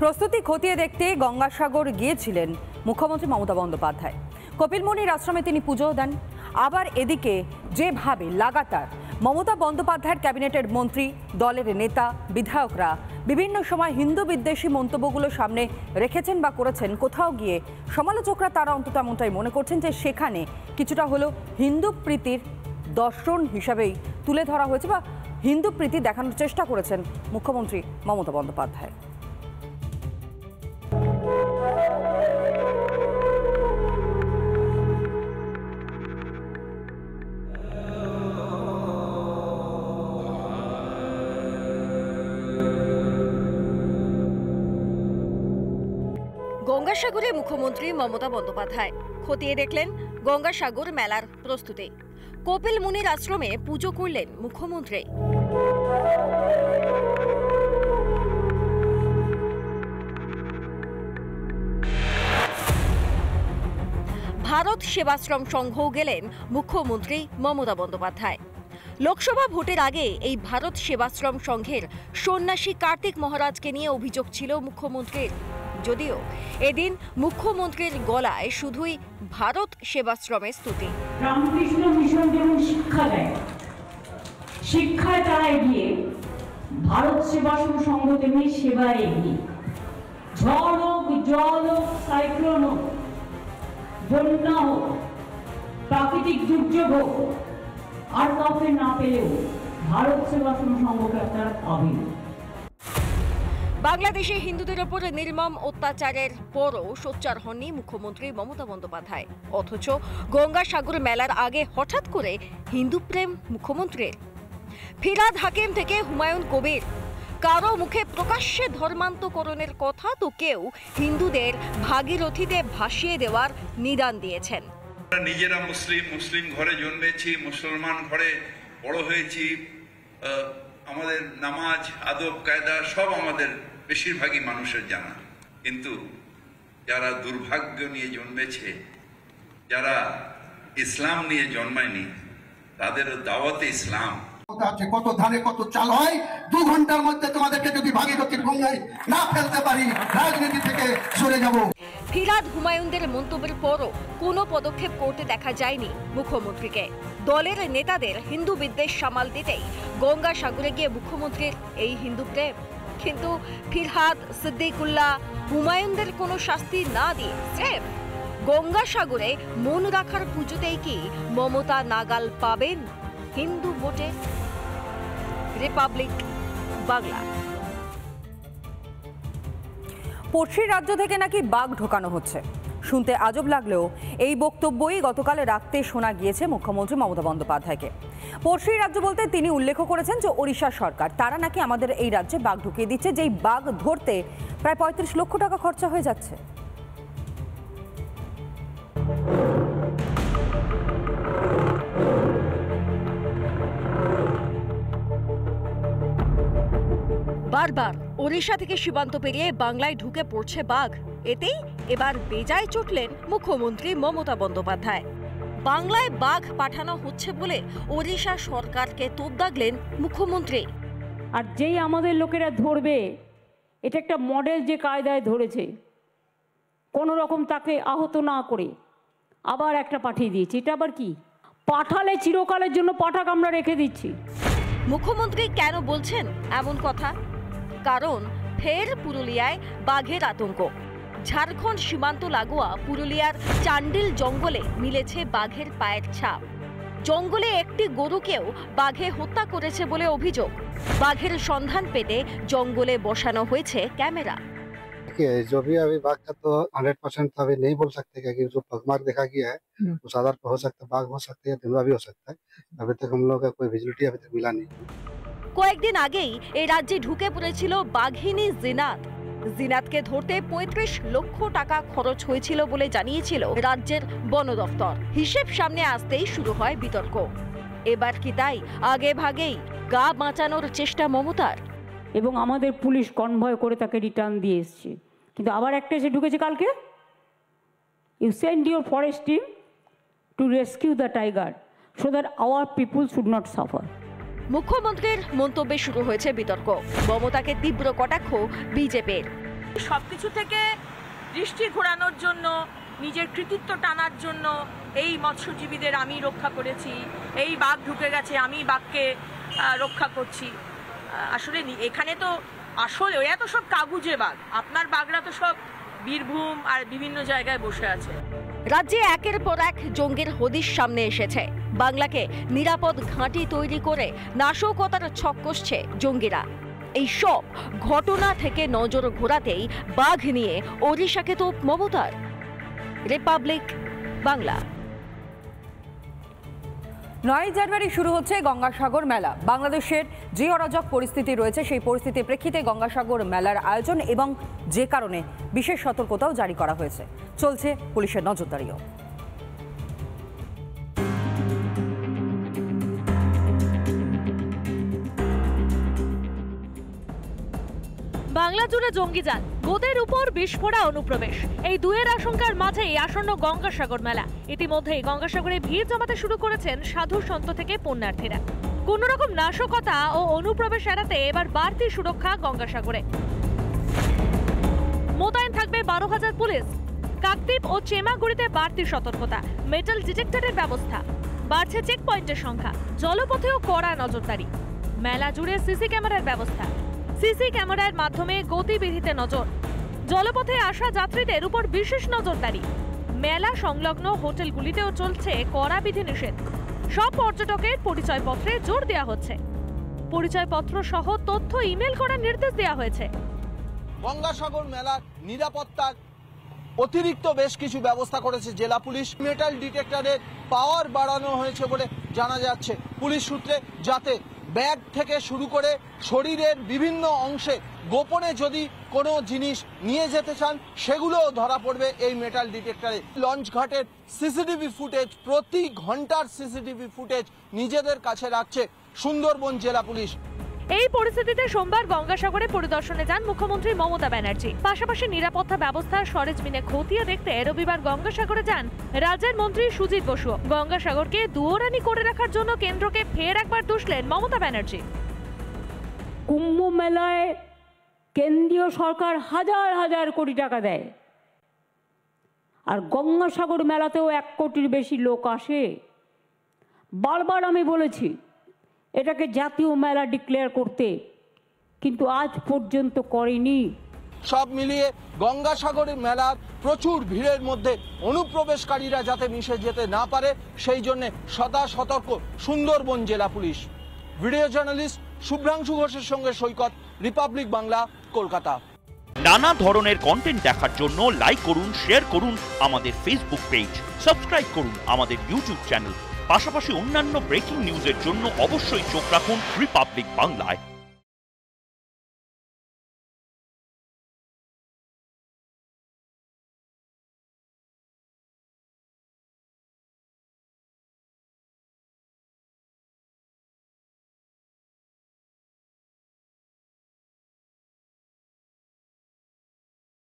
প্রস্তুতি খতিয়ে দেখতে গঙ্গাসাগর গিয়েছিলেন মুখ্যমন্ত্রী মমতা বন্দ্যোপাধ্যায়। কপিল মুনির আশ্রমে তিনি পুজো দেন। আবার এদিকে যেভাবে লাগাতার মমতা বন্দ্যোপাধ্যায়ের ক্যাবিনেটের মন্ত্রী, দলের নেতা, বিধায়করা বিভিন্ন সময় হিন্দু বিদ্বেষী মন্তব্যগুলো সামনে রেখেছেন বা করেছেন, কোথাও গিয়ে সমালোচকরা তারা অন্তত এমনটাই মনে করছেন যে সেখানে কিছুটা হলো হিন্দু প্রীতির দর্শন হিসাবেই তুলে ধরা হয়েছে বা হিন্দু প্রীতি দেখানোর চেষ্টা করেছেন মুখ্যমন্ত্রী মমতা বন্দ্যোপাধ্যায়। গঙ্গাসাগরে মুখ্যমন্ত্রী মমতা বন্দ্যোপাধ্যায় খতিয়ে দেখলেন গঙ্গাসাগর মেলার প্রস্তুতি। কপিল মুনির আশ্রমে পুজো করলেন মুখ্যমন্ত্রী। ভারত সেবাশ্রম সংঘও গেলেন মুখ্যমন্ত্রী মমতা বন্দ্যোপাধ্যায়। লোকসভা ভোটের আগে এই ভারত সেবাশ্রম সংঘের সন্ন্যাসী কার্তিক মহারাজকে নিয়ে অভিযোগ ছিল মুখ্যমন্ত্রীর। যদিও এদিন মুখ্যমন্ত্রীর গলায় শুধুই ভারত সেবাশ্রমের স্তুতি। রামকৃষ্ণ মিশন যেমন শিক্ষা দেয়, শিক্ষায় তারা এগিয়ে, ভারত সেবাশ্রম সংঘ তেমনি সেবায় এগিয়ে। ঝড় হোক, জল হোক, সাইক্লোন হোক, বন্যা হোক, প্রাকৃতিক দুর্যোগ হোক, আর কাউকে না পেলেও ভারত সেবাশ্রম সংঘকে আপনারা পাবেন। বাংলাদেশে হিন্দুদের ওপর নির্মম অত্যাচারের পরও সোচ্চার হননি মুখ্যমন্ত্রী মমতা বন্দ্যোপাধ্যায়। অথচ গঙ্গাসাগর মেলার আগে হঠাৎ করে হিন্দু প্রেম মুখ্যমন্ত্রীর। ফিরহাদ হাকিম থেকে হুমায়ুন কবির, কারো মুখে প্রকাশ্যে ধর্মান্তকরণের কথা তো কেউ হিন্দুদের ভাগীরথীতে ভাসিয়ে দেওয়ার নিদান দিয়েছেন। নিজেরা মুসলিম ঘরে জন্মেছি, মুসলমান ঘরে বড় হয়েছি, আমাদের নামাজ, আদব কায়দা সব আমাদের বেশিরভাগই মানুষের জানা। কিন্তু যারা দুর্ভাগ্য নিয়ে জন্মেছে, যারা ইসলাম নিয়ে জন্মায়নি, তাদেরও দাওয়াতে ইসলাম। কত ধানে কত চাল হয়, 2 ঘন্টার মধ্যে তোমাদেরকে যদি ভাগীরথীর গঙ্গায় না ফেলতে পারি, রাজনীতি থেকে সরে যাব। ফিরহাদ হুমায়ুনদের মন্তব্যের পরও কোনো পদক্ষেপ করতে দেখা যায়নি মুখ্যমন্ত্রীকে। দলের নেতাদের হিন্দু বিদ্বেষ সামাল দিতেই গঙ্গাসাগরে গিয়ে মুখ্যমন্ত্রীর এই হিন্দু প্রেম। কিন্তু ফিরহাদ, সিদ্দিকুল্লাহ, হুমায়ুনদের কোনো শাস্তি না দিয়ে স্রেফ গঙ্গাসাগরে মন রাখার পুজোতেই কি মমতা নাগাল পাবেন হিন্দু ভোটে? রিপাবলিক বাংলা। পড়শি রাজ্য থেকে নাকি বাঘ ঢোকানো হচ্ছে, শুনতে আজব লাগলেও এই বক্তব্যই গতকাল রাতে শোনা গিয়েছে মুখ্যমন্ত্রী মমতা বন্দ্যোপাধ্যায়কে। পড়শি রাজ্য বলতে তিনি উল্লেখ করেছেন যে ওড়িশা সরকার, তারা নাকি আমাদের এই রাজ্যে বাঘ ঢুকিয়ে দিচ্ছে, যেই বাঘ ধরতে প্রায় 35 লক্ষ টাকা খরচা হয়ে যাচ্ছে। বারবার ওড়িশা থেকে সীমান্ত পেরিয়ে বাংলায় ঢুকে পড়ছে বাঘ। এতেই এবার বেজায় চটলেন মুখ্যমন্ত্রী মমতা বন্দ্যোপাধ্যায়। বাংলায় বাঘ পাঠানো হচ্ছে বলে ওড়িশা সরকারকে তোপ দাগলেন মুখ্যমন্ত্রী। আর যেই আমাদের লোকেরা ধরবে, এটা একটা মডেল যে কায়দায় ধরেছে, কোনো রকম তাকে আহত না করে আবার একটা পাঠিয়ে দিয়েছি। এটা আবার কি? পাঠালে চিরকালের জন্য পাঠাক আমরা রেখে দিচ্ছি। মুখ্যমন্ত্রী কেন বলছেন এমন কথা? কারণ ফের পুরুলিয়ায় বাঘের আতঙ্ক। ঝাড়খণ্ড সীমান্ত লাগোয়া পুরুলিয়ার চান্ডিল জঙ্গলে মিলেছে বাঘের পায়ের ছাপ। জঙ্গলে একটি গরুকেও বাঘে হত্যা করেছে বলে অভিযোগ। বাঘের সন্ধান পেতে জঙ্গলে বসানো হয়েছে ক্যামেরা। जो भी अभी बाघ का तो 100% तो अभी नहीं बोल सकते, क्योंकि जो पगमार्क देखा गया है वो साधारण हो सकता है, बाघ हो सकता है या तेंदुआ भी हो सकता है। अभी तक हम लोग का कोई विजिबिलिटी अभी तक मिला नहीं। কয়েকদিন আগেই এই রাজ্যে ঢুকে পড়েছিল বাঘিনী জিনাত। জিনাতকে ধরতে 35 লক্ষ টাকা খরচ হয়েছিল বলে জানিয়েছিল রাজ্যের বন দফতর। হিসেব সামনে আসতেই শুরু হয় বিতর্ক। এবার কি তাই আগে ভাগেই গা বাঁচানোর চেষ্টা মমতার? এবং আমাদের পুলিশ কনভয় করে তাকে রিটার্ন দিয়ে এসছে। কিন্তু আবার একটা এসে ঢুকেছে কালকে। You send your forest team to rescue the tiger so that our people should not suffer. মুখ্যমন্ত্রীর মন্তব্যে শুরু হয়েছে বিতর্ক। মমতাকে তীব্র কটাক্ষ বিজেপির। সবকিছু থেকে দৃষ্টি ঘোরানোর জন্য, নিজের কৃতিত্ব টানার জন্য এই মৎস্যজীবীদের আমি রক্ষা করেছি, এই বাঘ ঢুকে গেছে আমি বাঘকে রক্ষা করছি। আসলে এখানে তো আসলে এরা তো সব কাগুজে বাঘ, আপনার বাঘরা তো সব বীরভূম আর বিভিন্ন জায়গায় বসে আছে। রাজ্যে একের পর এক জঙ্গির হদিশ সামনে এসেছে। বাংলাকে নিরাপদ ঘাঁটি তৈরি করে নাশকতার ছক কষছে জঙ্গিরা। এই সব ঘটনা থেকে নজর ঘোরাতেই বাঘ নিয়ে ওড়িশাকে তো মমতার। রিপাবলিক বাংলা। 9 জানুয়ারি শুরু হচ্ছে গঙ্গাসাগর মেলা। বাংলাদেশের যে অরাজক পরিস্থিতি রয়েছে সেই পরিস্থিতির প্রেক্ষিতে গঙ্গাসাগর মেলার আয়োজন এবং যে কারণে বিশেষ সতর্কতাও জারি করা হয়েছে। চলছে পুলিশের নজরদারিও। বাংলা জুড়ে জঙ্গিজাল, গোদের উপর বিস্ফোরা অনুপ্রবেশ, এই দুয়ের আশঙ্কার মাঝেই আসন্ন গঙ্গাসাগর মেলা। ইতিমধ্যেই গঙ্গাসাগরে ভিড় জমাতে শুরু করেছেন সাধু সন্ত থেকে পুণ্যার্থীরা। কোন রকম নাশকতা ও অনুপ্রবেশ এড়াতে এবার বাড়তি সুরক্ষা গঙ্গাসাগরে। মোতায়েন থাকবে 12,000 পুলিশ। কাকদ্বীপ ও চেমাগুড়িতে বাড়তি সতর্কতা, মেটাল ডিটেক্টরের ব্যবস্থা, বাড়ছে চেক পয়েন্টের সংখ্যা, জলপথেও কড়া নজরদারি। মেলা জুড়ে সিসি ক্যামেরার ব্যবস্থা, সিসি ক্যামেরার মাধ্যমে গতিবিধিতে নজর, জলপথে আসা যাত্রীদের উপর বিশেষ নজরদারি। মেলা সংলগ্ন হোটেলগুলিতেও চলছে কড়া বিধিনিষেধ। সব পর্যটকের পরিচয়পত্রে জোর দেওয়া হচ্ছে। পরিচয়পত্র সহ তথ্য ইমেল করার নির্দেশ দেওয়া হয়েছে। গঙ্গাসাগর মেলার নিরাপত্তার অতিরিক্ত বেশ কিছু ব্যবস্থা করেছে জেলা পুলিশ। মেটাল ডিটেক্টরের পাওয়ার বাড়ানো হয়েছে বলে জানা যাচ্ছে পুলিশ সূত্রে, যাতে ব্যাগ থেকে শুরু করে শরীরের বিভিন্ন অংশে গোপনে যদি কোনো জিনিস নিয়ে যেতে চান সেগুলোও ধরা পড়বে এই মেটাল ডিটেক্টরে। লঞ্চ ঘাটের সিসিটিভি ফুটেজ, প্রতি ঘন্টার সিসিটিভি ফুটেজ নিজেদের কাছে রাখছে সুন্দরবন জেলা পুলিশ। এই পরিস্থিতিতে সোমবার গঙ্গাসাগরে পরিদর্শনে যান মুখ্যমন্ত্রী মমতা ব্যানার্জি। পাশাপাশি নিরাপত্তা ব্যবস্থা সরেজমিনে খতিয়ে দেখতে রবিবার গঙ্গাসাগরে যান রাজ্যের মন্ত্রী সুজিত বসু। গঙ্গাসাগরকে দুয়োরানি করে রাখার জন্য কেন্দ্রকে ফের একবার দুষলেন মমতা ব্যানার্জি। কুম্ভ মেলায় কেন্দ্রীয় সরকার হাজার হাজার কোটি টাকা দেয়, আর গঙ্গাসাগর মেলাতেও 1 কোটির বেশি লোক আসে। বারবার আমি বলেছি এটাকে জাতীয় মেলা ডিক্লেয়ার করতে, কিন্তু আজ পর্যন্ত করেনি। সব মিলিয়ে গঙ্গাসাগরের মেলার প্রচুর ভিড়ের মধ্যে অনুপ্রবেশকারীরা যাতে মিশে যেতে না পারে সেই জন্য সদা সতর্ক সুন্দরবন জেলা পুলিশ। ভিডিও জার্নালিস্ট শুভ্রাংশু ঘোষের সঙ্গে সৈকত, রিপাবলিক বাংলা, কলকাতা। নানা ধরনের কন্টেন্ট দেখার জন্য লাইক করুন, শেয়ার করুন আমাদের ফেসবুক পেজ, সাবস্ক্রাইব করুন আমাদের ইউটিউব চ্যানেল। পাশাপাশি অন্যান্য ব্রেকিং নিউজের জন্য অবশ্যই চোখ রাখুন রিপাবলিক বাংলায়।